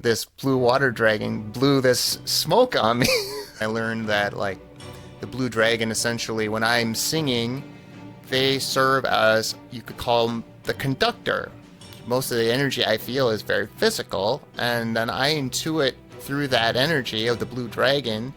This blue water dragon blew this smoke on me. I learned that, like, the blue dragon essentially, when I'm singing, they serve as, you could call them, the conductor. Most of the energy I feel is very physical, and then I intuit through that energy of the blue dragon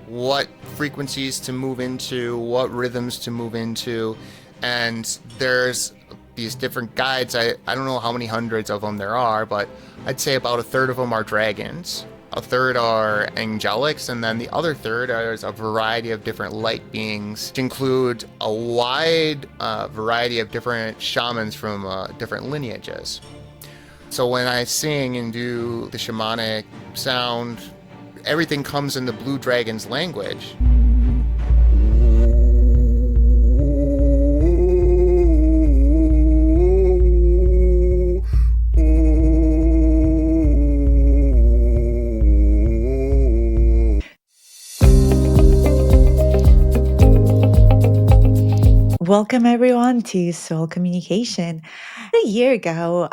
what frequencies to move into, what rhythms to move into, and there's these different guides. I don't know how many hundreds of them there are, but I'd say about a third of them are dragons, a third are angelics, and then the other third is a variety of different light beings, which include a wide variety of different shamans from different lineages. So when I sing and do the shamanic sound, everything comes in the blue dragon's language. Welcome everyone to Soul Communication. A year ago,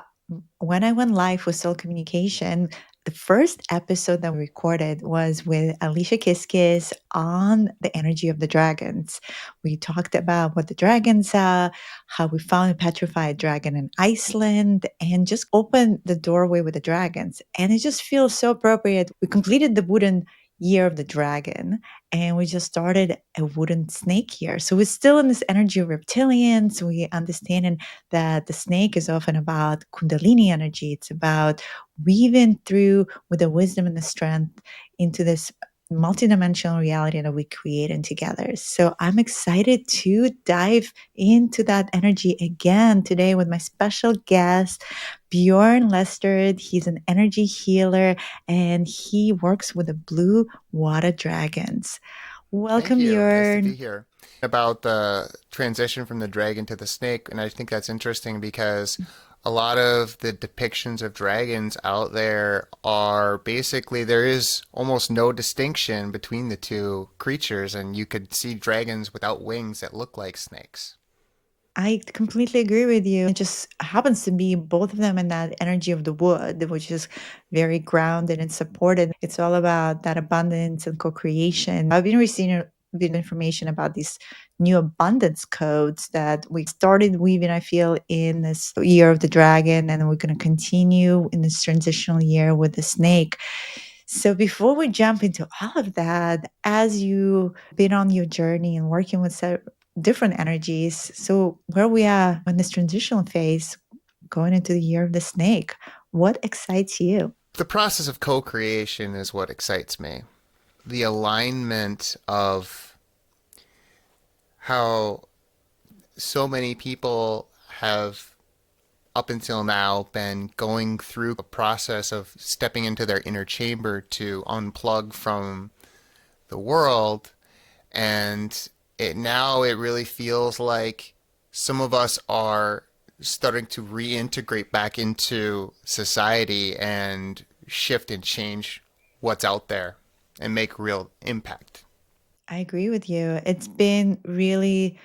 when I went live with Soul Communication, the first episode that we recorded was with Alicia Kiskis on the energy of the dragons. We talked about what the dragons are, how we found a petrified dragon in Iceland, and just opened the doorway with the dragons. And it just feels so appropriate. We completed the wooden year of the dragon, and we just started a wooden snake year. So we're still in this energy of reptilians. We understanding that the snake is often about kundalini energy. It's about weaving through with the wisdom and the strength into this multidimensional reality that we created together. So I'm excited to dive into that energy again today with my special guest, Bjorn Lesterd. He's an energy healer and he works with the blue water dragons. Thank Welcome, you. Nice to be Bjorn. here. About the transition from the dragon to the snake, and I think that's interesting because a lot of the depictions of dragons out there are basically, there is almost no distinction between the two creatures, and you could see dragons without wings that look like snakes. I completely agree with you. It just happens to be both of them in that energy of the wood, which is very grounded and supported. It's all about that abundance and co-creation. I've been receiving a bit of information about these new abundance codes that we started weaving, I feel, in this year of the dragon, and we're going to continue in this transitional year with the snake. So before we jump into all of that, as you've been on your journey and working with different energies, so where we are in this transitional phase, going into the year of the snake, what excites you? The process of co-creation is what excites me. The alignment of how so many people have up until now been going through a process of stepping into their inner chamber to unplug from the world, and it really feels like some of us are starting to reintegrate back into society and shift and change what's out there and make real impact. I agree with you. It's been really,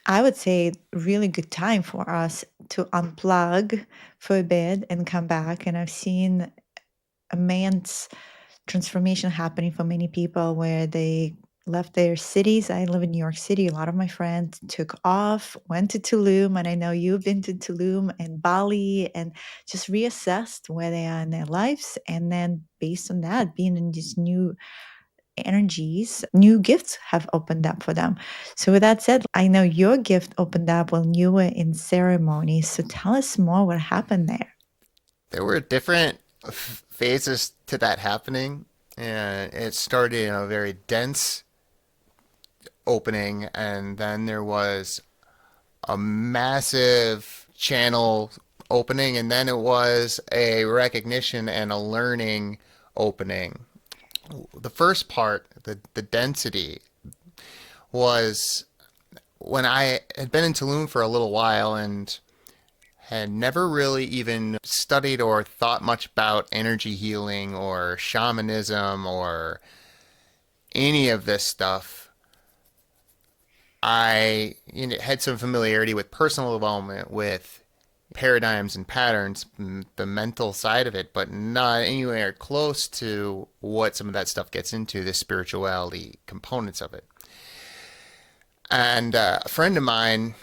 I would say, really good time for us to unplug for a bit and come back. And I've seen immense transformation happening for many people where they left their cities. I live in New York City. A lot of my friends took off, went to Tulum, and I know you've been to Tulum and Bali and just reassessed where they are in their lives. And then based on that, being in these new energies, new gifts have opened up for them. So, with that said, I know your gift opened up when you were in ceremonies. So, tell us more what happened there. There were different phases to that happening, and it started in a very dense opening, and then there was a massive channel opening, and then it was a recognition and a learning opening. The first part, the density, was when I had been in Tulum for a little while and had never really even studied or thought much about energy healing or shamanism or any of this stuff. I had some familiarity with personal development, with paradigms and patterns, the mental side of it, but not anywhere close to what some of that stuff gets into, the spirituality components of it. And a friend of mine,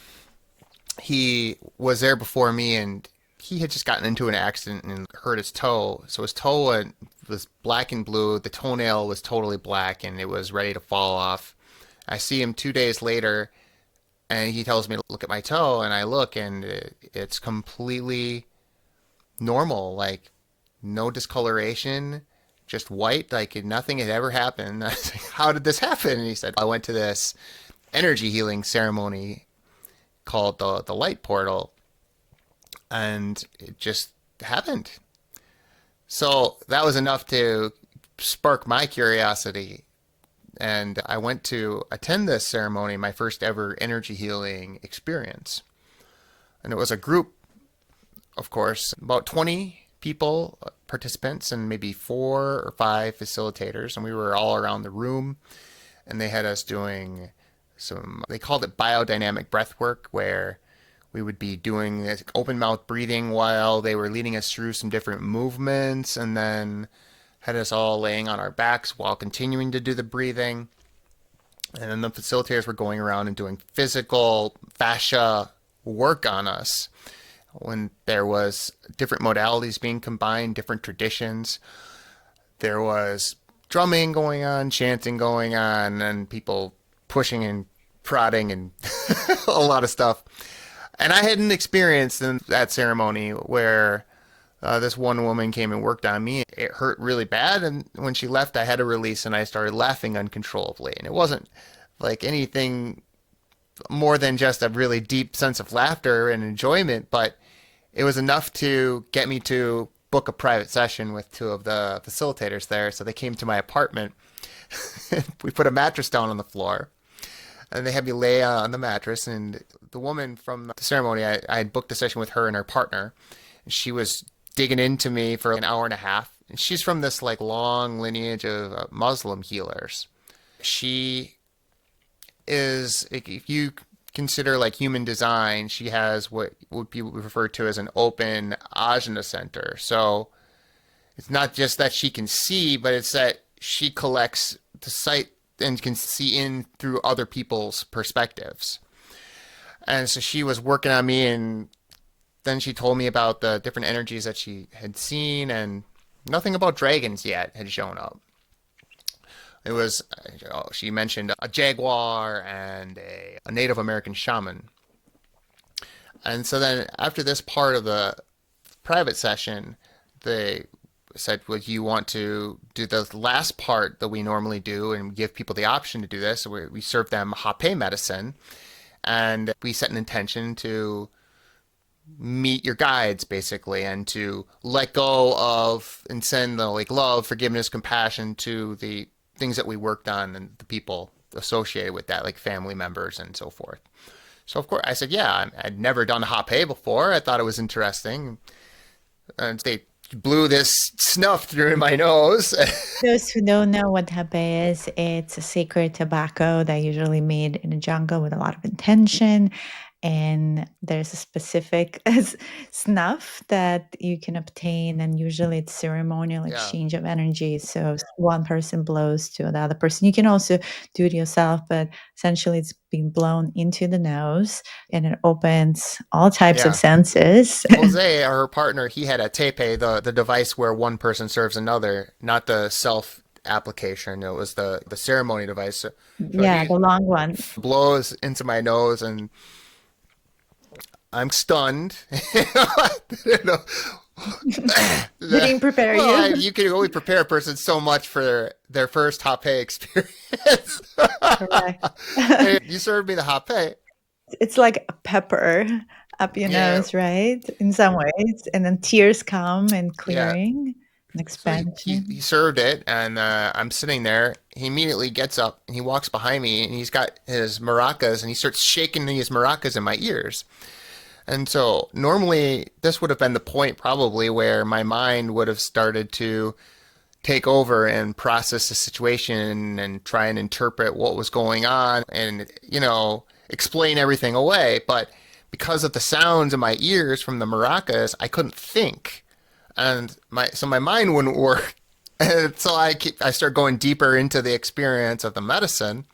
he was there before me, and he had just gotten into an accident and hurt his toe. So his toe was black and blue. The toenail was totally black, and it was ready to fall off. I see him 2 days later, and he tells me to look at my toe, and I look, and it's completely normal, like no discoloration, just white, like nothing had ever happened. I was like, how did this happen? And he said, I went to this energy healing ceremony called the light portal, and it just happened. So that was enough to spark my curiosity, and I went to attend this ceremony, my first ever energy healing experience. And it was a group, of course, about 20 people, participants, and maybe 4 or 5 facilitators, and we were all around the room, and they had us doing they called it biodynamic breath work, where we would be doing this open mouth breathing while they were leading us through some different movements, and then had us all laying on our backs while continuing to do the breathing. And then the facilitators were going around and doing physical fascia work on us when there was different modalities being combined, different traditions. There was drumming going on, chanting going on, and people pushing and prodding and a lot of stuff. And I had an experience in that ceremony where this one woman came and worked on me. It hurt really bad, and when she left, I had a release, and I started laughing uncontrollably. And it wasn't like anything more than just a really deep sense of laughter and enjoyment, but it was enough to get me to book a private session with 2 of the facilitators there. So they came to my apartment. We put a mattress down on the floor, and they had me lay on the mattress. And the woman from the ceremony, I had booked a session with her and her partner. And she was digging into me for an hour and a half. And she's from this like long lineage of Muslim healers. She is, if you consider like human design, she has what would be referred to as an open ajna center. So it's not just that she can see, but it's that she collects the sight and can see in through other people's perspectives. And so she was working on me, and then she told me about the different energies that she had seen, and nothing about dragons yet had shown up. It was, she mentioned a jaguar and a Native American shaman. And so then after this part of the private session, they said, would you want to do the last part that we normally do and give people the option to do this? So we served them Hapé medicine, and we set an intention to meet your guides, basically, and to let go of and send the like love, forgiveness, compassion to the things that we worked on and the people associated with that, like family members and so forth. So of course I said, yeah, I'd never done Hapé before. I thought it was interesting. And they blew this snuff through my nose. Those who don't know what Hapé is, it's a sacred tobacco that usually made in a jungle with a lot of intention. And there's a specific snuff that you can obtain, and usually it's ceremonial Yeah. exchange of energy. So one person blows to the other person. You can also do it yourself, but essentially it's being blown into the nose, and it opens all types of Yeah. senses. Jose, her partner, he had a tepe, the device where one person serves another, not the self application. It was the ceremony device. So Yeah, he the long one. blows into my nose, and I'm stunned. Didn't prepare Well, you. you can only prepare a person so much for their first Hapé experience. Correct. You served me the Hapé. It's like a pepper up your Yeah, nose, right? In some ways. And then tears come and yeah. clearing and So he expansion. served it, and I'm sitting there. He immediately gets up and he walks behind me, and he's got his maracas, and he starts shaking these maracas in my ears. And so normally this would have been the point probably where my mind would have started to take over and process the situation and try and interpret what was going on and, explain everything away. But because of the sounds in my ears from the maracas, I couldn't think, and my mind wouldn't work. And so I start going deeper into the experience of the medicine,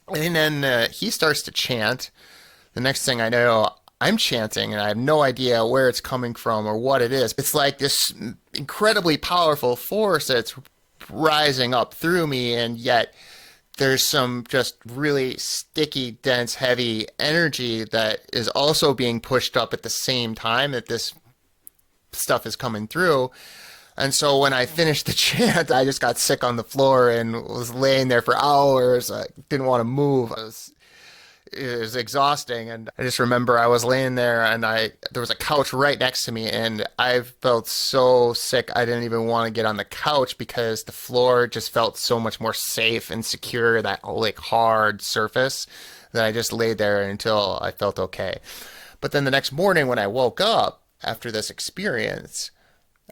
and then he starts to chant. The next thing I know, I'm chanting, and I have no idea where it's coming from or what it is. It's like this incredibly powerful force that's rising up through me, and yet there's some just really sticky, dense, heavy energy that is also being pushed up at the same time that this stuff is coming through. And so when I finished the chant, I just got sick on the floor and was laying there for hours. I didn't want to move. It was exhausting, and I just remember I was laying there, and there was a couch right next to me, and I felt so sick I didn't even want to get on the couch because the floor just felt so much more safe and secure, that like hard surface, that I just laid there until I felt okay. But then the next morning when I woke up after this experience,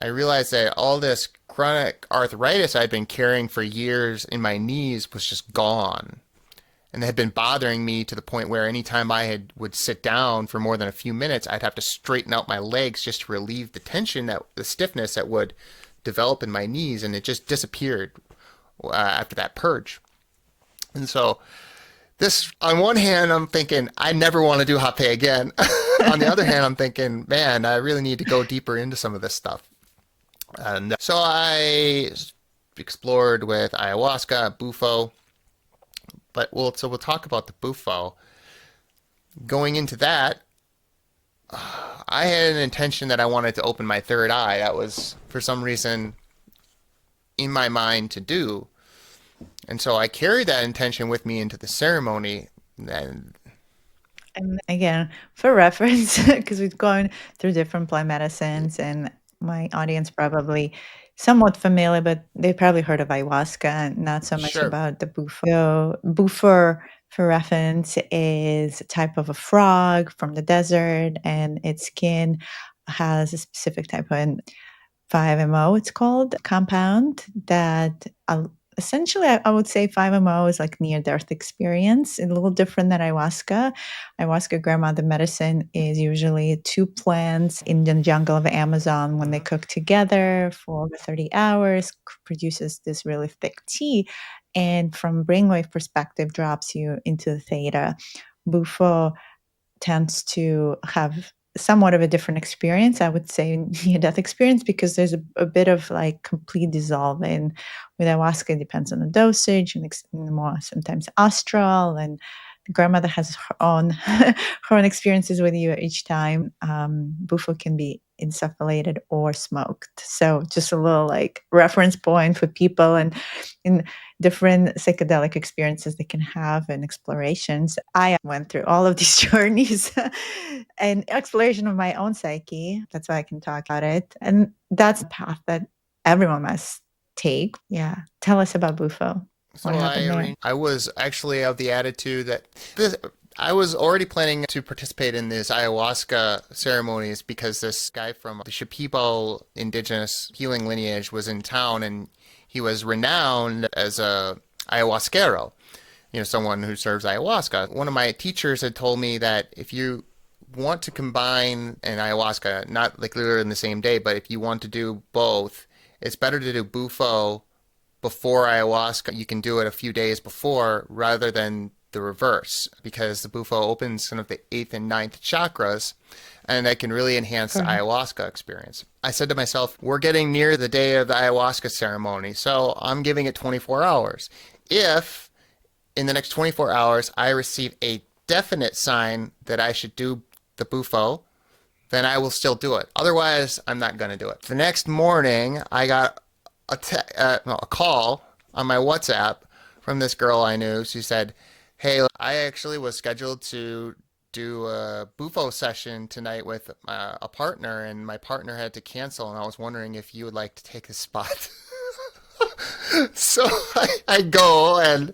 I realized that all this chronic arthritis I'd been carrying for years in my knees was just gone, and it had been bothering me to the point where anytime would sit down for more than a few minutes, I'd have to straighten out my legs just to relieve the tension, the stiffness that would develop in my knees, and it just disappeared after that purge. And so this, on one hand, I'm thinking I never want to do Hapé again. On the other hand, I'm thinking, man, I really need to go deeper into some of this stuff. And so I explored with ayahuasca, Bufo. But we'll talk about the Bufo. Going into that, I had an intention that I wanted to open my third eye. That was, for some reason, in my mind to do. And so I carried that intention with me into the ceremony. And again, for reference, because we've gone through different plant medicines, and my audience probably somewhat familiar, but they've probably heard of ayahuasca and not so much Sure. about the bufo. So, bufo, for reference, is a type of a frog from the desert, and its skin has a specific type of 5-MO, it's called, compound that essentially I would say 5-MO is like near death experience, a little different than ayahuasca. Ayahuasca grandmother medicine is usually two plants in the jungle of Amazon. When they cook together for over 30 hours, produces this really thick tea, and from brainwave perspective drops you into the theta. Bufo tends to have somewhat of a different experience, I would say, near death experience, because there's a bit of like complete dissolving. With ayahuasca, it depends on the dosage, and more sometimes astral, and the grandmother has her own her own experiences with you each time. Bufo can be insufflated or smoked. So just a little like reference point for people, and in different psychedelic experiences they can have and explorations. I went through all of these journeys and exploration of my own psyche. That's why I can talk about it. And that's a path that everyone must take. Yeah. Tell us about Bufo. What So happened there? I was actually of the attitude that I was already planning to participate in this ayahuasca ceremonies because this guy from the Shipibo indigenous healing lineage was in town, and he was renowned as a ayahuasquero, someone who serves ayahuasca. One of my teachers had told me that if you want to combine an ayahuasca, not like literally in the same day, but if you want to do both, it's better to do Bufo before ayahuasca. You can do it a few days before rather than the reverse, because the Bufo opens kind of the 8th and 9th chakras, and that can really enhance the Correct. ayahuasca experience. I said to myself, we're getting near the day of the ayahuasca ceremony, so I'm giving it 24 hours. If in the next 24 hours I receive a definite sign that I should do the Bufo, then I will still do it. Otherwise, I'm not going to do it. The next morning, I got a call on my WhatsApp from this girl I knew. She said, "Hey, I actually was scheduled to do a Bufo session tonight with a partner, and my partner had to cancel, and I was wondering if you would like to take his spot." So I go, and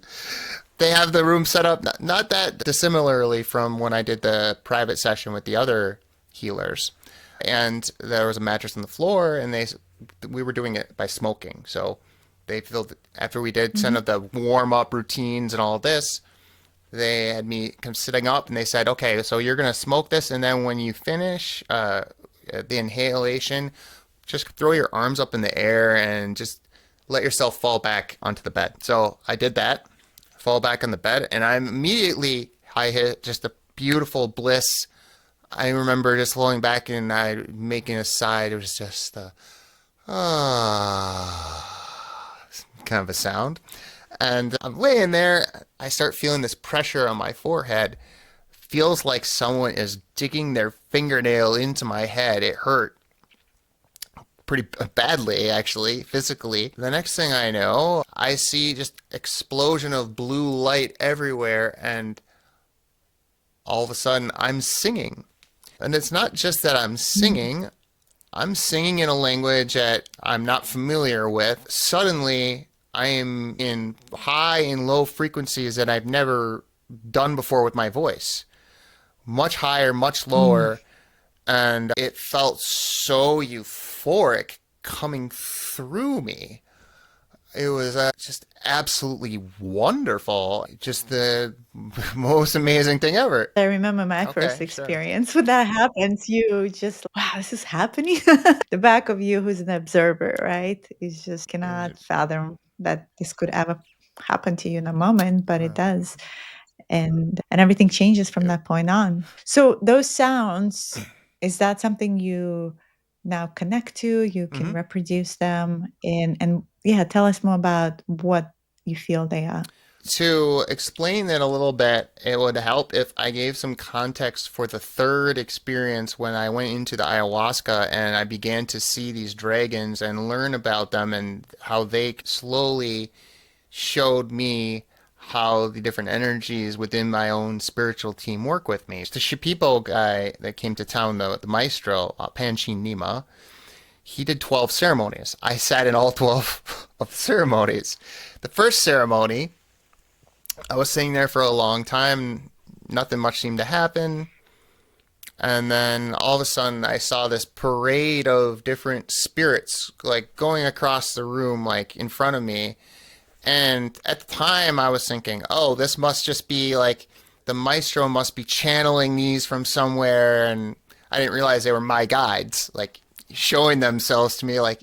they have the room set up not that dissimilarly from when I did the private session with the other healers. And there was a mattress on the floor, and we were doing it by smoking. So they filled after we did some Mhm. of the warm up routines and all this. They had me come sitting up and they said, okay, so you're going to smoke this. And then when you finish the inhalation, just throw your arms up in the air and just let yourself fall back onto the bed. So I did that, fall back on the bed, and I hit just a beautiful bliss. I remember just falling back and I making a sigh. It was just kind of a sound. And I'm laying there. I start feeling this pressure on my forehead. Feels like someone is digging their fingernail into my head. It hurt pretty badly, actually, physically. The next thing I know, I see just explosion of blue light everywhere, and all of a sudden I'm singing. And it's not just that I'm singing in a language that I'm not familiar with. Suddenly, I am in high and low frequencies that I've never done before with my voice. Much higher, much lower, and it felt so euphoric coming through me. It was just absolutely wonderful. Just the most amazing thing ever. I remember my first Okay, sure. experience when that happens. You just, wow, this is happening. The back of you, who's an observer, right? Is just cannot fathom that this could ever happen to you in a moment, but it does. And everything changes from Yep. that point on. So those sounds, is that something you now connect to? You can hmm reproduce them, and yeah, tell us more about what you feel they are. To explain that a little bit, it would help if I gave some context for the third experience when I went into the ayahuasca and I began to see these dragons and learn about them and how they slowly showed me how the different energies within my own spiritual team work with me. The Shipipo guy that came to town, the maestro, Panchin Nima, he did 12 ceremonies. I sat in all 12 of the ceremonies. The first ceremony, I was sitting there for a long time. Nothing much seemed to happen. And then all of a sudden, I saw this parade of different spirits, like going across the room, like in front of me. And at the time, I was thinking, oh, this must just be like the maestro must be channeling these from somewhere. And I didn't realize they were my guides, like showing themselves to me. And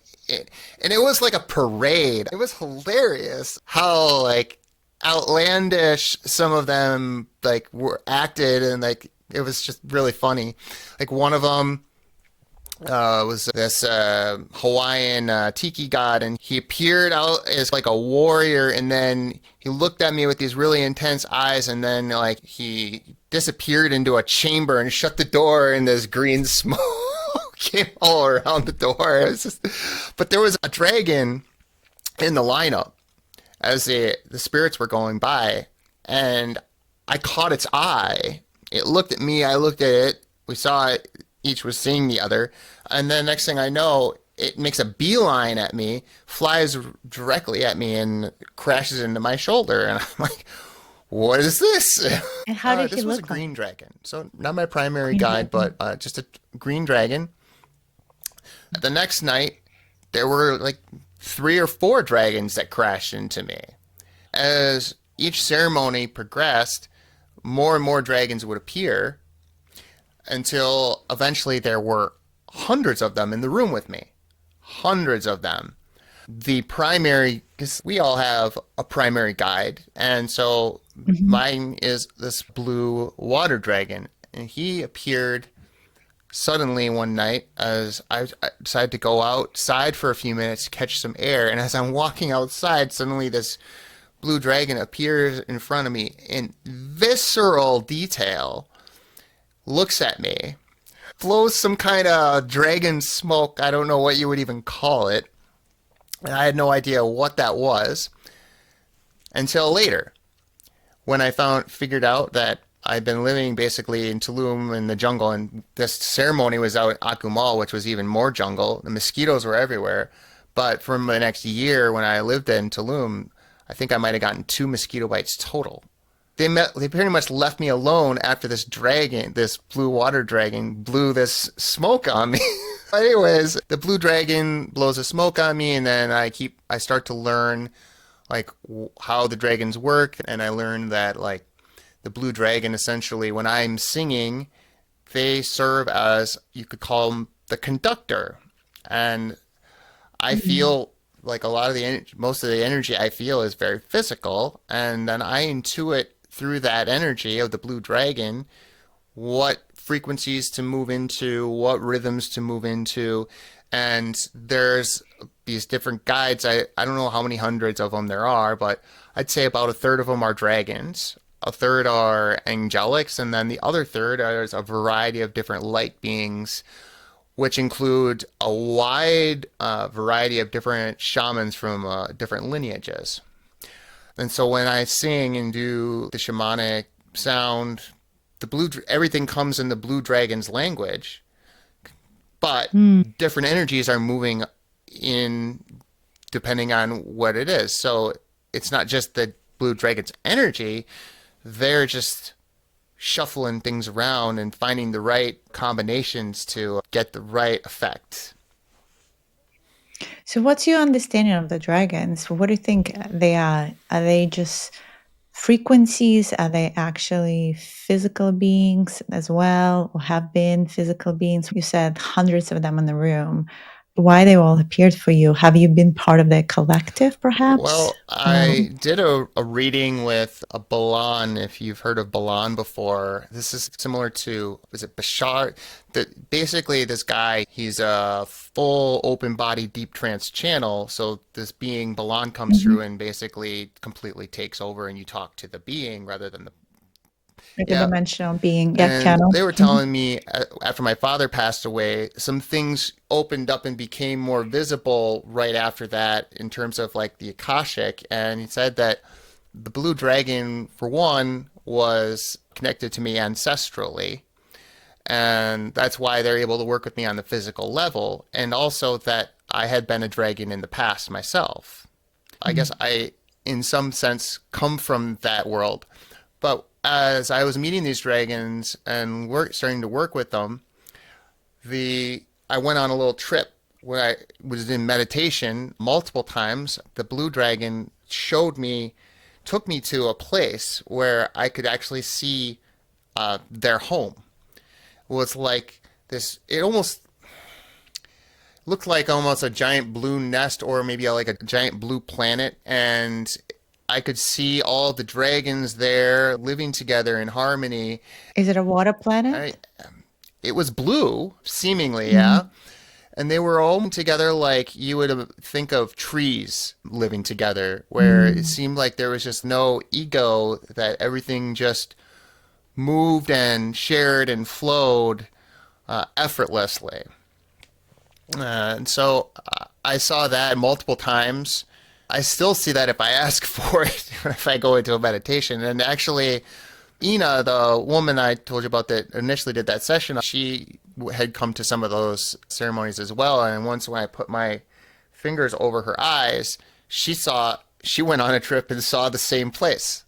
it was like a parade. It was hilarious how like outlandish some of them like were acted, and like it was just really funny. Like one of them was this Hawaiian tiki god, and he appeared out as like a warrior, and then he looked at me with these really intense eyes, and then like he disappeared into a chamber and shut the door, and this green smoke came all around the door. But there was a dragon in the lineup as the spirits were going by, and I caught its eye. It looked at me, I looked at it, we saw it, each was seeing the other, and then next thing I know, it makes a beeline at me, flies directly at me, and crashes into my shoulder, and I'm like, what is this? And how did he This was a look like? green dragon. So not my primary Green guide, dragon. but just a green dragon. The next night, there were like 3 or 4 dragons that crashed into me. As each ceremony progressed, more and more dragons would appear until eventually there were hundreds of them in the room with me. Hundreds of them. The primary, because we all have a primary guide, and so Mhm. mine is this blue water dragon, and he appeared suddenly one night as I decided to go outside for a few minutes to catch some air, and as I'm walking outside, suddenly this blue dragon appears in front of me in visceral detail, looks at me, blows some kind of dragon smoke. I don't know what you would even call it. And I had no idea what that was until later when I figured out that I'd been living basically in Tulum in the jungle, and this ceremony was out in Akumal, which was even more jungle. The mosquitoes were everywhere. But for the next year, when I lived in Tulum, I think I might have gotten 2 mosquito bites total. They pretty much left me alone after this dragon, this blue water dragon, blew this smoke on me. Anyways, the blue dragon blows a smoke on me, and then I start to learn like how the dragons work, and I learned that like the blue dragon, essentially, when I'm singing, they serve as, you could call them, the conductor. And I Mm. feel like a lot of most of the energy I feel is very physical, and then I intuit through that energy of the blue dragon what frequencies to move into, what rhythms to move into. And there's these different guides. I don't know how many hundreds of them there are, but I'd say about a third of them are dragons, a third are angelics, and then the other third is a variety of different light beings, which include a wide variety of different shamans from different lineages. And so when I sing and do the shamanic sound, the blue everything comes in the blue dragon's language, but Mm. different energies are moving in depending on what it is. So it's not just the blue dragon's energy, they're just shuffling things around and finding the right combinations to get the right effect. So, what's your understanding of the dragons? What do you think they are? Are they just frequencies? Are they actually physical beings as well, or have been physical beings? You said hundreds of them in the room. Why they all appeared for you? Have you been part of their collective, perhaps? Well, I did a reading with a Balan, if you've heard of Balan before. This is similar to, is it Bashar? Basically, this guy, he's a full open body deep trance channel. So this being Balan comes Mhm. through and basically completely takes over, and you talk to the being rather than the, Like a yeah. dimensional being, yeah, And channel. they were Mhm. telling me after my father passed away, some things opened up and became more visible right after that in terms of like the Akashic. And he said that the blue dragon, for one, was connected to me ancestrally. And that's why they're able to work with me on the physical level. And also that I had been a dragon in the past myself. I guess Mm. I, in some sense, come from that world. But as I was meeting these dragons and starting to work with them, I went on a little trip where I was in meditation multiple times. The blue dragon took me to a place where I could actually see their home. It was like this. It almost looked like almost a giant blue nest, or maybe like a giant blue planet, and I could see all the dragons there living together in harmony. Is it a water I, planet? it was blue, seemingly, yeah. Mm. And they were all together like you would think of trees living together, where it Mm. seemed like there was just no ego, that everything just moved and shared and flowed effortlessly. And so I saw that multiple times. I still see that if I ask for it, if I go into a meditation. And actually, Ina, the woman I told you about that initially did that session, she had come to some of those ceremonies as well. And once when I put my fingers over her eyes, she went on a trip and saw the same place.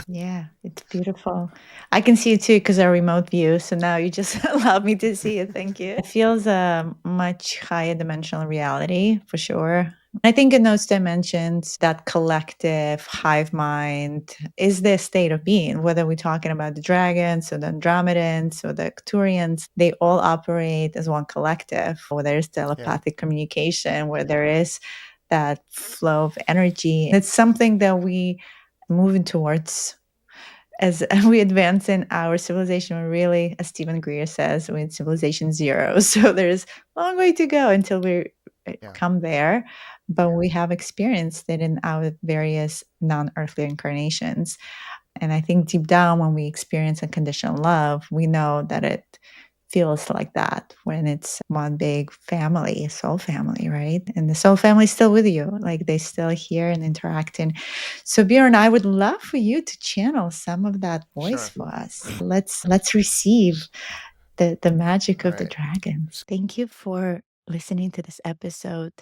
Yeah, it's beautiful. I can see it too because I remote view. So now you just allowed me to see it. Thank you. It feels a much higher dimensional reality for sure. I think in those dimensions, that collective hive mind is the state of being, whether we're talking about the dragons or the Andromedans or the Arcturians, they all operate as one collective, where there is Yeah, telepathic communication, where there is that flow of energy. It's something that we moving towards as we advance in our civilization. We're really, as Stephen Greer says, we're in civilization zero. So there's a long way to go until we yeah, come there. But we have experienced it in our various non-earthly incarnations. And I think deep down, when we experience unconditional love, we know that it feels like that when it's one big family, soul family, right? And the soul family is still with you, like they still here and interacting. So Bjorn, I would love for you to channel some of that voice sure. for us. Let's receive the magic All of the right. dragons. Thank you for listening to this episode.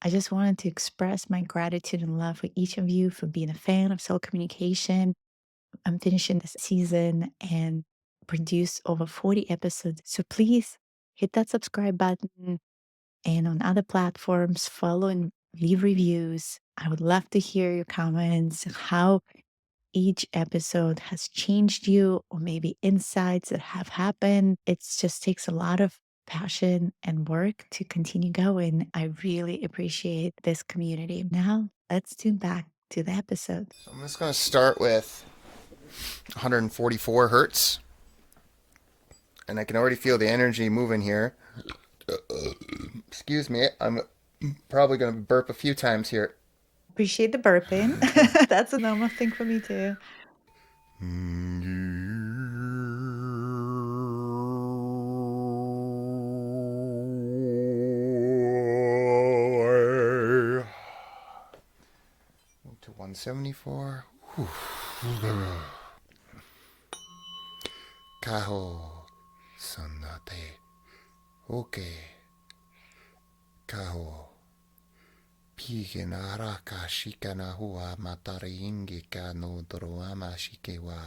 I just wanted to express my gratitude and love for each of you for being a fan of soul communication. I'm finishing this season and produce over 40 episodes. So please hit that subscribe button and on other platforms, follow and leave reviews. I would love to hear your comments, how each episode has changed you, or maybe insights that have happened. It just takes a lot of passion and work to continue going. I really appreciate this community. Now, let's tune back to the episode. So I'm just going to start with 144 hertz. And I can already feel the energy moving here. Excuse me, I'm probably going to burp a few times here. Appreciate the burping. That's a normal thing for me too. To 174. Kaho sanate. Okay. Kaho. Pigena araka shikana hua matari ingi ka no doroama shikewa.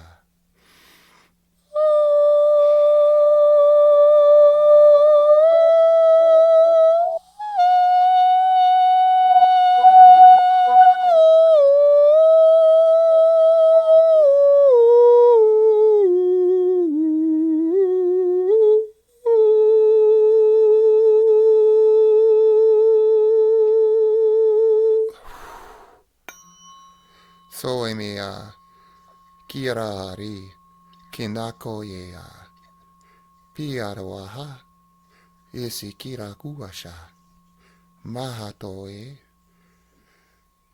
Soemia kirari kinakoyea piarawaha isikira kuasha mahatoe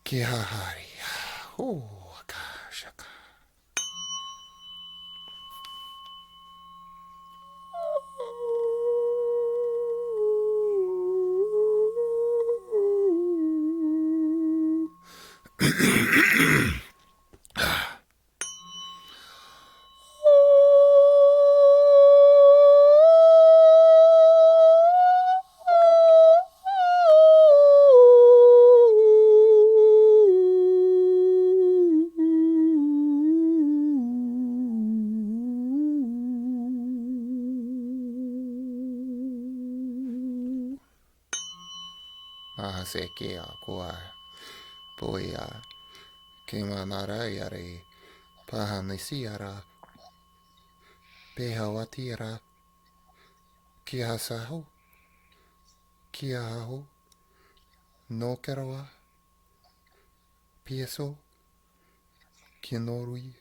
kihahari akashaka. Mahasekea koa poia kimanarayare pahanisiara pehawatira kihasaho kiaho nokerawa pieso kinorui.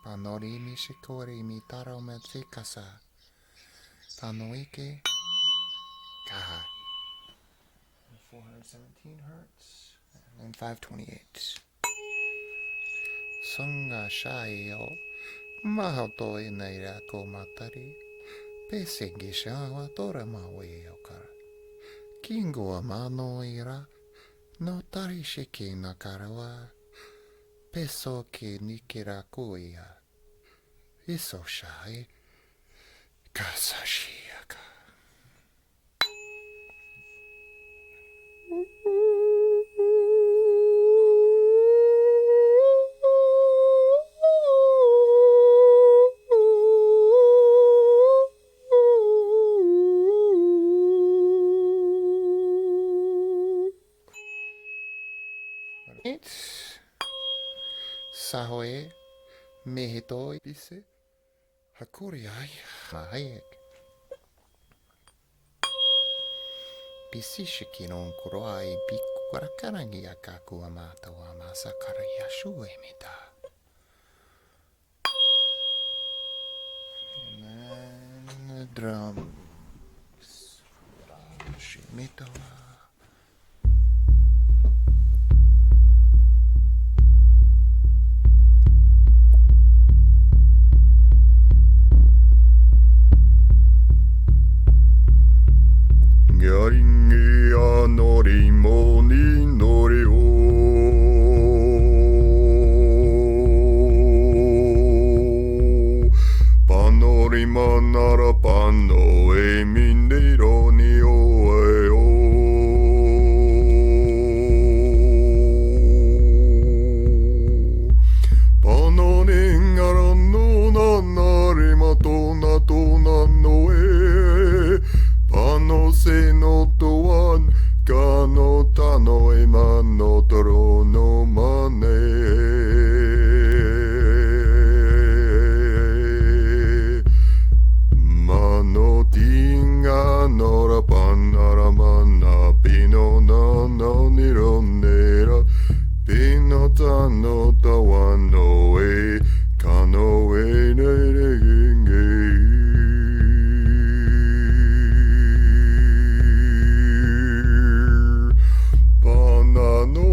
Panori mi shikori mi taro metsikasa. Panoike kaha. 417 hertz and 528. Songa shaio mahoto inaira ko matari. Pesegi shawa tora mawe okara. Kingo amano ira. No tari shiki nakarawa. Peso ki nikira kuia. Iso shai. Kasashiaka. Sahoe mehito bise hakuriai mahayek bisishiki non kuroai bikurakanagi akaku amata wa masakara yashu emita. And then the drums. Shimito. Yaringia nori moni nori o panori manara pano e minero ni o e o panori ngara no nanari ma tawan no e kano e ne banano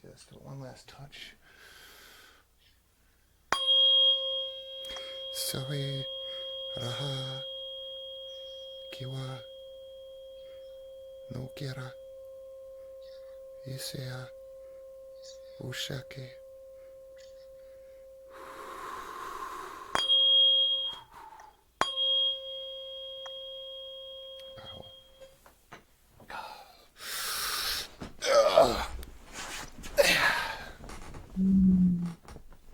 Just one last touch. Soe raha kiwa no kira isea ushake.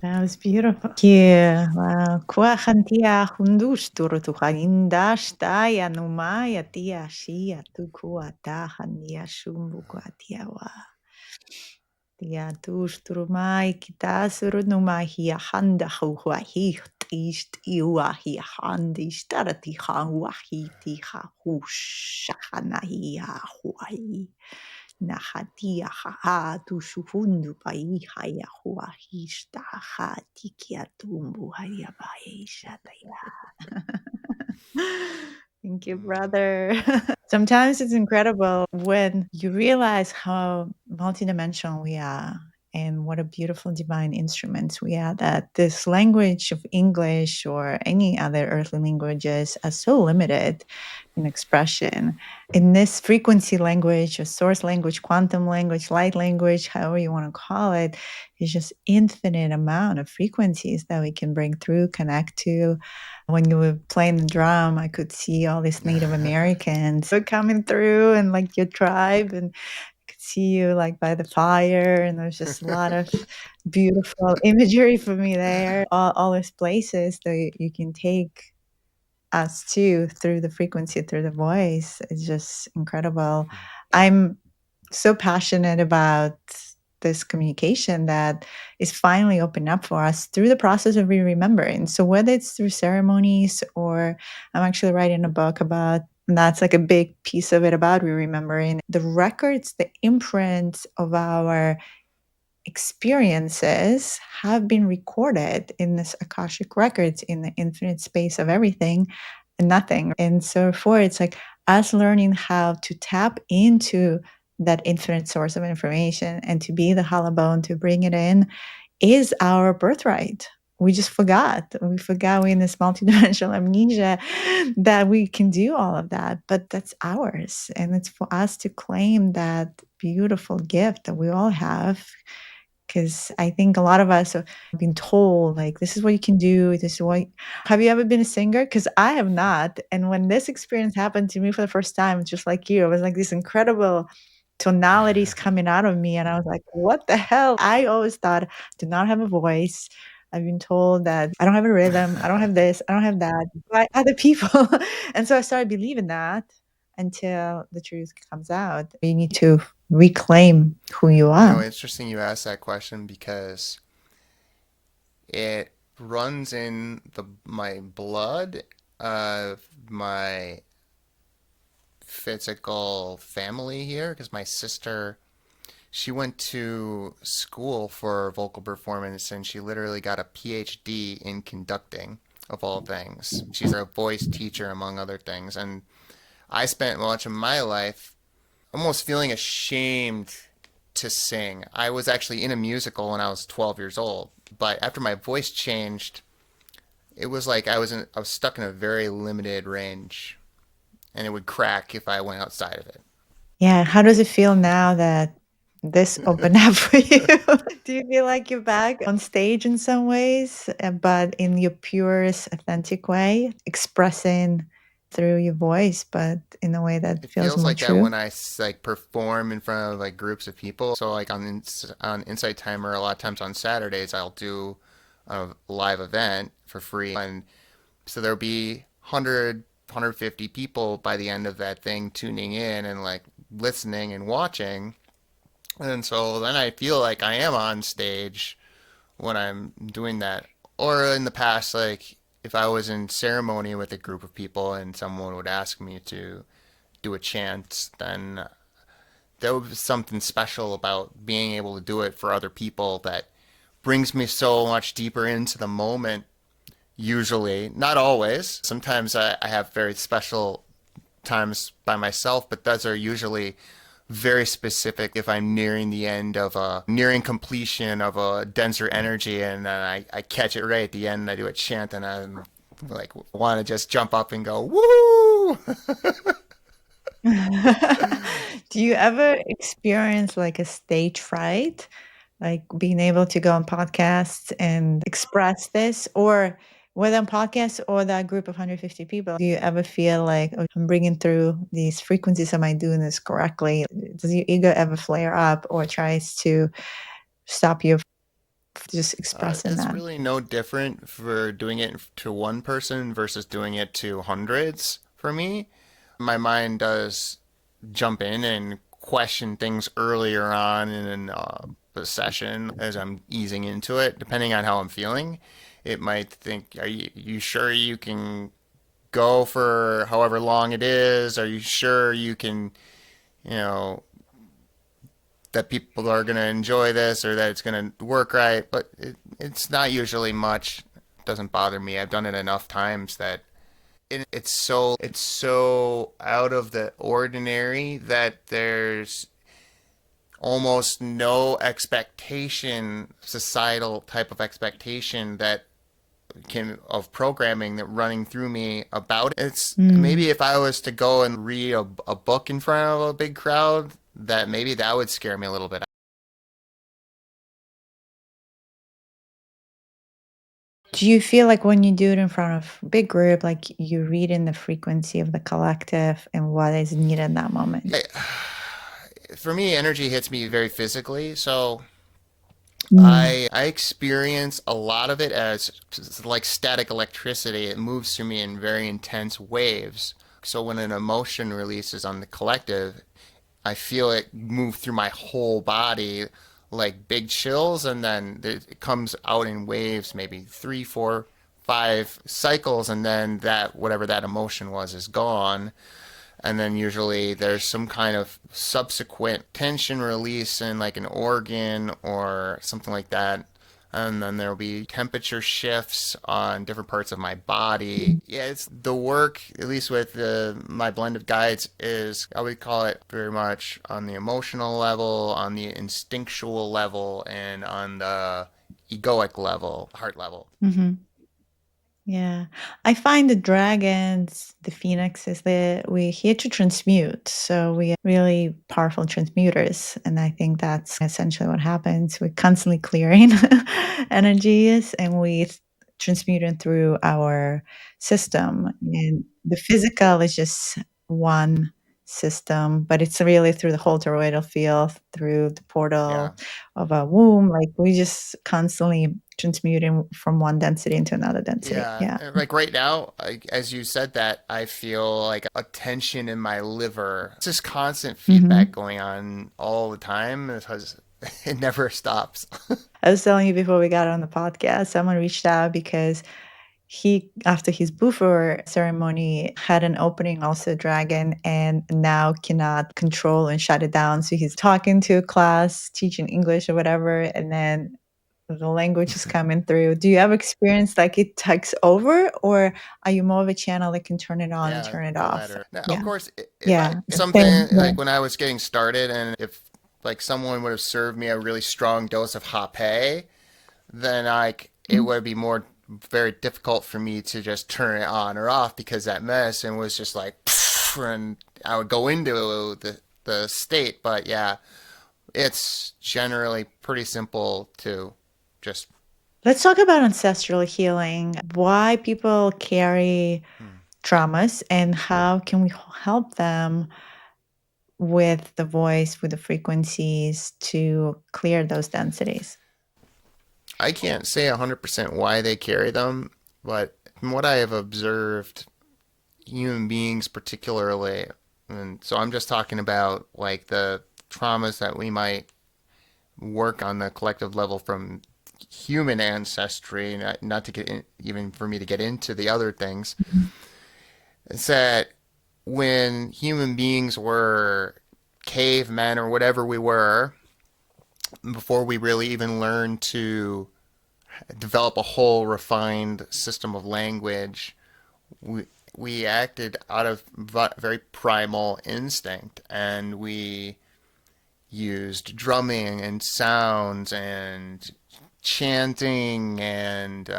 That was beautiful. Yeah. Wow. Kwa hantia hundush turutuha indash taya numaya tia shia tukua tahania shumbu kwa tiawa. Tia tush turumai kitasuru numahia handa huwa hi ist iwa hi handish tarati hawahi tiha hushahanahi huai. Nahatia haha tu shufundu paiha ya huahishta hatikia tumbu haya baisha taya. Thank you, brother. Sometimes it's incredible when you realize how multidimensional we are and what a beautiful divine instruments we are, that this language of English or any other earthly languages are so limited in expression. In this frequency language or source language, quantum language, light language, however you want to call it, is just infinite amount of frequencies that we can bring through, connect to. When you were playing the drum, I could see all these Native Americans coming through and like your tribe, and I could see you like by the fire, and there's just a lot of beautiful imagery for me there. All these places that you can take us to through the frequency, through the voice. It's just incredible. I'm so passionate about this communication that is finally opened up for us through the process of re-remembering. So whether it's through ceremonies, or I'm actually writing a book about, and that's like a big piece of it, about re-remembering the records, the imprints of our experiences have been recorded in this Akashic records in the infinite space of everything and nothing. And so for it's like us learning how to tap into that infinite source of information and to be the hollow bone to bring it in is our birthright. We just forgot. We forgot, we're in this multidimensional amnesia, that we can do all of that, but that's ours. And it's for us to claim that beautiful gift that we all have. Because I think a lot of us have been told, like, this is what you can do. This is what. Have you ever been a singer? Because I have not. And when this experience happened to me for the first time, just like you, it was like these incredible tonalities coming out of me. And I was like, what the hell? I always thought I did not have a voice. I've been told that I don't have a rhythm. I don't have this. I don't have that by other people. And so I started believing that until the truth comes out. You need to reclaim who you are. Interesting you asked that question because it runs in my blood of my physical family here, because my sister, she went to school for vocal performance and she literally got a PhD in conducting. of all things. She's a voice teacher, among other things. And I spent much of my life almost feeling ashamed to sing. I was actually in a musical when I was 12 years old, but after my voice changed, it was like I was stuck in a very limited range, and it would crack if I went outside of Yeah. How does it feel now that this opened up for you? Do you feel like you're back on stage in some ways, but in your purest, authentic way, expressing through your voice, but in a way that it feels feels more like that true? when I like perform in front of like groups of people. So like on Insight Timer, a lot of times on Saturdays I'll do a live event for free, and so there'll be 150 people by the end of that thing tuning in and like listening and watching. And so then I feel like I am on stage when I'm doing that. Or in the past, like if I was in ceremony with a group of people and someone would ask me to do a chant, then there was something special about being able to do it for other people that brings me so much deeper into the moment. Usually, not always. Sometimes I have very special times by myself, but those are usually very specific if I'm nearing the end of nearing completion of a denser energy, and then I catch it right at the end and I do a chant and I'm like want to just jump up and go woo. Do you ever experience like a stage fright? Like being able to go on podcasts and express this, or whether on podcasts or that group of 150 people, do you ever feel like, oh, I'm bringing through these frequencies? Am I doing this correctly? Does your ego ever flare up or tries to stop you from just expressing It's that? really no different for doing it to one person versus doing it to hundreds for me. My mind does jump in and question things earlier on in the session as I'm easing into it, depending on how I'm feeling. It might think, are you sure you can go for however long it is? Are you sure you can, you know, that people are going to enjoy this or that it's going to work right? But it's not usually much. It doesn't bother me. I've done it enough times that it's so out of the ordinary that there's almost no expectation, societal type of expectation that can of programming that running through me about it. It's Mm. maybe if I was to go and read a book in front of a big crowd, that maybe that would scare me a little bit. Do you feel like when you do it in front of a big group, like you read in the frequency of the collective and what is needed in that moment? I, for me, energy hits me very physically, so Mm. I experience a lot of it as like static electricity. It moves through me in very intense waves. So when an emotion releases on the collective, I feel it move through my whole body like big chills, and then it comes out in waves, maybe three, four, five cycles, and then that whatever that emotion was is gone. And then usually there's some kind of subsequent tension release in like an organ or something like that. And then there'll be temperature shifts on different parts of my body. Yeah, it's the work, at least with my blend of guides, is I would call it very much on the emotional level, on the instinctual level, and on the egoic level, heart level. Mhm. Yeah. I find the dragons, the phoenixes, we're here to transmute. So we are really powerful transmuters. And I think that's essentially what happens. We're constantly clearing energies and we transmute it through our system. And the physical is just one system, but it's really through the whole toroidal field, through the Yeah. portal of a womb. Like we just constantly transmuting from one density into another density. Yeah, Yeah. like right now, as you said that, I feel like a tension in my liver. It's just constant feedback Mhm. going on all the time because it never stops. I was telling you before we got on the podcast, someone reached out because he, after his Bufo ceremony, had an opening, also dragon, and now cannot control and shut it down. So he's talking to a class, teaching English or whatever, and then the language is coming through. Do you have experience like it takes over, or are you more of a channel that can turn it on and Yeah, turn it the off? latter. Now, of Yeah. course, if I Yeah. something Same. Yeah. like when I was getting started, and if like someone would have served me a really strong dose of Hapé, then it Mhm. would be more very difficult for me to just turn it on or off because that medicine was just like, and I would go into the state. But yeah, it's generally pretty simple to just. Let's talk about ancestral healing, why people carry Hmm. traumas, and how can we help them with the voice, with the frequencies to clear those densities. I can't say 100% why they carry them, but from what I have observed, human beings particularly, and so I'm just talking about like the traumas that we might work on the collective level from human ancestry, not to get in, even for me to get into the other things, is that when human beings were cavemen or whatever we were, before we really even learned to develop a whole refined system of language, we we acted out of very primal instinct, and we used drumming and sounds and chanting and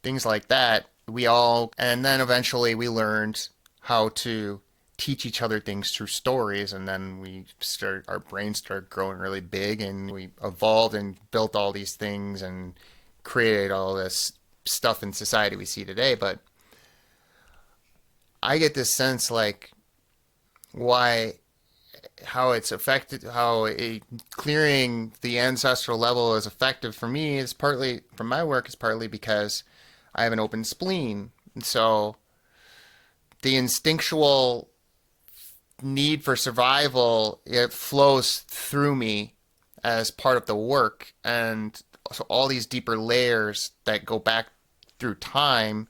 things like that. And then eventually we learned how to teach each other things through stories, and then our brains started growing really big, and we evolved and built all these things and created all this stuff in society we see today. But I get this sense like why how it's affected clearing the ancestral level is effective for me is partly from my work is partly because I have an open spleen, and so the instinctual need for survival, it flows through me as part of the work, and so all these deeper layers that go back through time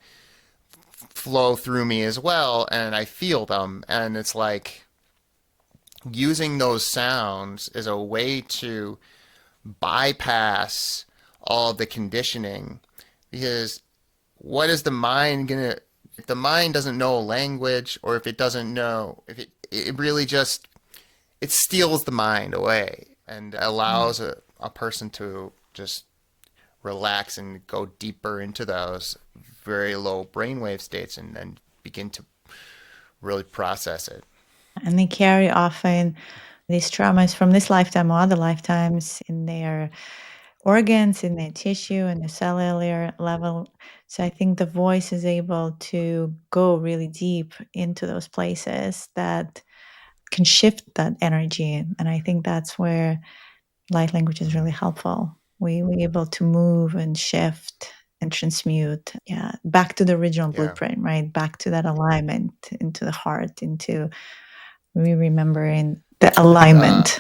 flow through me as well, and I feel them, and it's like using those sounds is a way to bypass all of the conditioning, because what is the mind gonna if the mind doesn't know language, or if it doesn't know if it really just it steals the mind away and Mm. allows a person to just relax and go deeper into those very low brainwave states and then begin to really process it. And they carry often these traumas from this lifetime or other lifetimes in their organs, in their tissue, in the cellular level. So I think the voice is able to go really deep into those places that can shift that energy. And I think that's where light language is really helpful. We're able to move and shift and transmute, yeah, back to the original Yeah. blueprint, right? Back to that alignment, into the heart, into remembering the And alignment.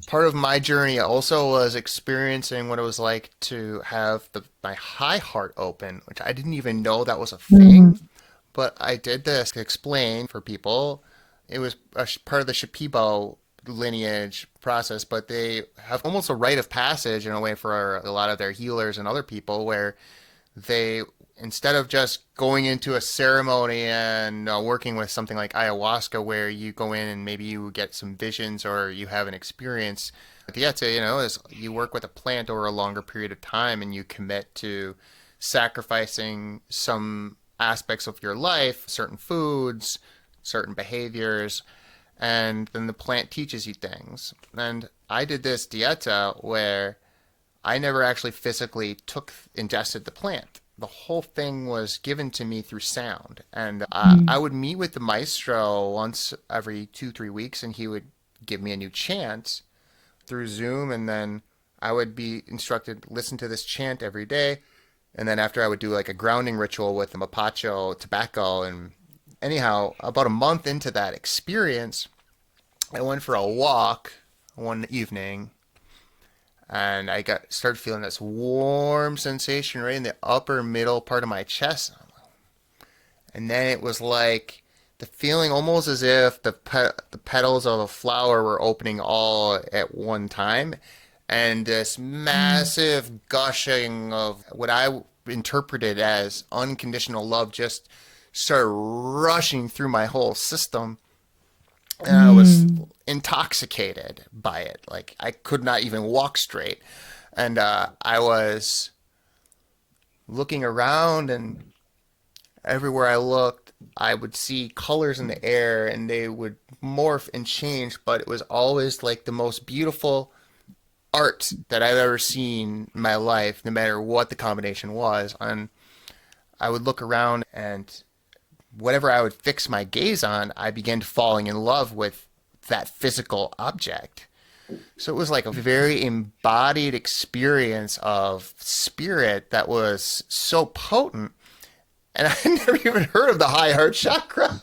part of my journey also was experiencing what it was like to have my high heart open, which I didn't even know that was a Mhm. thing. But I did this to explain for people. It was part of the Shipibo lineage process, but they have almost a rite of passage in a way for a lot of their healers and other people, where they, instead of just going into a ceremony and working with something like ayahuasca where you go in and maybe you get some visions or you have an experience, dieta, is you work with a plant over a longer period of time and you commit to sacrificing some aspects of your life, certain foods, certain behaviors, and then the plant teaches you things. And I did this dieta where I never actually physically ingested the plant. The whole thing was given to me through sound. And I Mm. would meet with the maestro once every 2, 3 weeks, and he would give me a new chant through Zoom. And then I would be instructed, listen to this chant every day. And then after I would do like a grounding ritual with the mapacho tobacco. And anyhow, about a month into that experience, I went for a walk one evening, and I got started feeling this warm sensation right in the upper middle part of my chest, and then it was like the feeling almost as if the petals of a flower were opening all at one time, and this massive gushing of what I interpreted as unconditional love just started rushing through my whole system. And I was Mm. intoxicated by it. Like I could not even walk straight. And I was looking around, and everywhere I looked, I would see colors in the air and they would morph and change, but it was always like the most beautiful art that I've ever seen in my life, no matter what the combination was. And I would look around, and whatever I would fix my gaze on, I began falling in love with that physical object. So it was like a very embodied experience of spirit that was so potent. And I had never even heard of the high heart chakra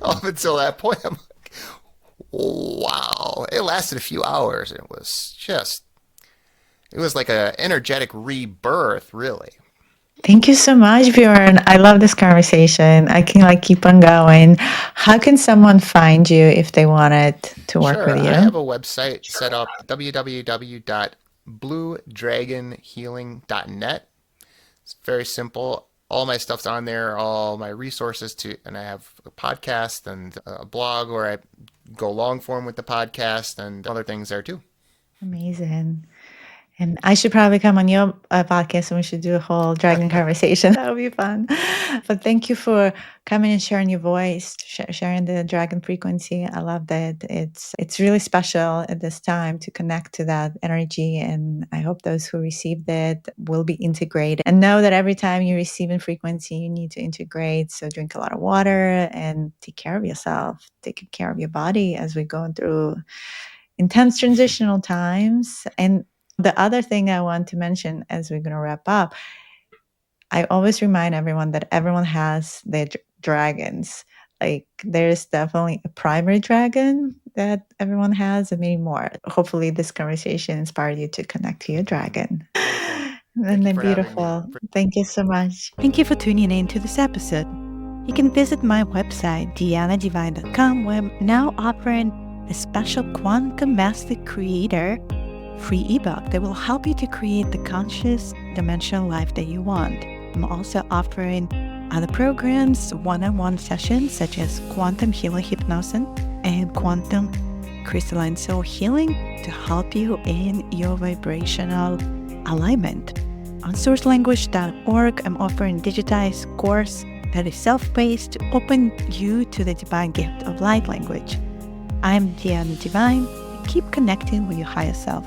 up until that point. I'm like, wow. It lasted a few hours. It was like an energetic rebirth, really. Thank you so much, Bjorn. I love this conversation. I can like keep on going. How can someone find you if they wanted to work Sure, with I you? have a website set up, www.bluedragonhealing.net. It's very simple. All my stuff's on there, all my resources and I have a podcast and a blog where I go long form with the podcast and other things there too. Amazing. And I should probably come on your podcast and we should do a whole dragon conversation. That would be fun. But thank you for coming and sharing your voice, sharing the dragon frequency. I love that. It's really special at this time to connect to that energy. And I hope those who received it will be integrated and know that every time you receive in frequency, you need to integrate. So drink a lot of water and take care of yourself, take care of your body as we're going through intense transitional times. And the other thing I want to mention as we're going to wrap up, I always remind everyone that everyone has their dragons. Like there's definitely a primary dragon that everyone has, and maybe more. Hopefully, this conversation inspired you to connect to your dragon. Wonderful. And Thank you then for having me. beautiful. Thank you so much. Thank you for tuning in to this episode. You can visit my website, dianadivine.com, where I'm now offering a special Quantum Master Creator free ebook that will help you to create the conscious dimensional life that you want. I'm also offering other programs, one-on-one sessions such as Quantum Healing Hypnosis and Quantum Crystalline Soul Healing to help you in your vibrational alignment. On sourcelanguage.org, I'm offering a digitized course that is self-paced to open you to the divine gift of light language. I'm Diana Divine. Keep connecting with your higher self.